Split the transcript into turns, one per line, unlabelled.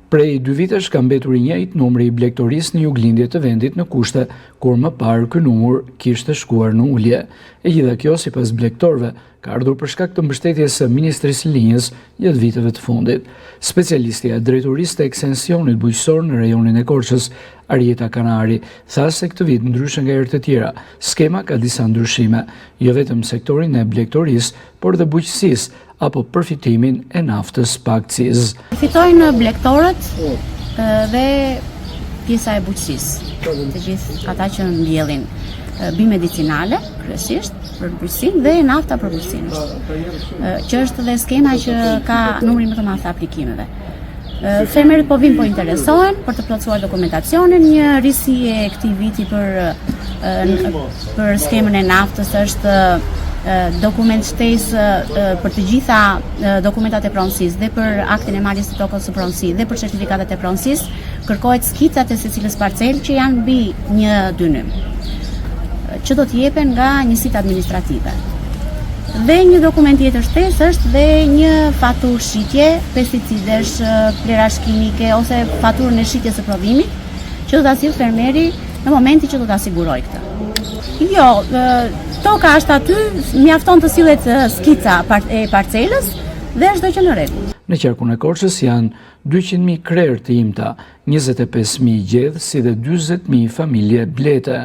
Prej 2 vitesh ka mbetur i njëjtë numri i blegtorisë në juglindje të vendit në kushte, kur më parë ky numër kishte shkuar në ulje. E gjitha kjo, sipas blegtorëve, ka ardhur për shkak të mbështetjes së Ministrisë së Linjës gjatë viteve të fundit. Specialistja e drejtorisë të ekstensionit bujqësor në rajonin e Korçës, Arieta Kanari, tha se këtë vit, ndryshe nga herët e tjera, skema ka disa ndryshime, jo vetëm sektorin e blegtorisë, por dhe bujqësisë apo përfitimin e naftës pa akcizë.
Përfitojnë blegtorët dhe pjesa e bujqësisë, të gjithë ata që mbjellin bimedicinale, kryesisht për bujqësinë dhe nafta për bujqësinë, që është dhe skema që ka numrin më të madh të aplikimeve. Fermerët po vinë po interesohen për të plotësuar dokumentacionin. Një risi e këtij viti për skemën e naftës është dokument shtesë për të gjitha dokumentat e pronësisë dhe për aktin e marrjes së tokës së pronësisë dhe për certifikatet e pronësisë, kërkohet skicat e secilës parcelë që janë mbi një dynym, që do të jepen nga njësitë administrative. Dhe një dokument tjetër shtesë është dhe një faturë shitje, pesticidesh, plerash kimike ose faturën e shitjes së prodhimit, që do ta sjellë fermeri në momentin që do ta sigurojë këtë. Jo, toka është aty, mjafton të sillet skica e parcelës dhe çdo që në rregull.
Në qarkun e Korçës janë 200.000 krerë të imta, 25.000 gjedhë si dhe 40.000 familje blete.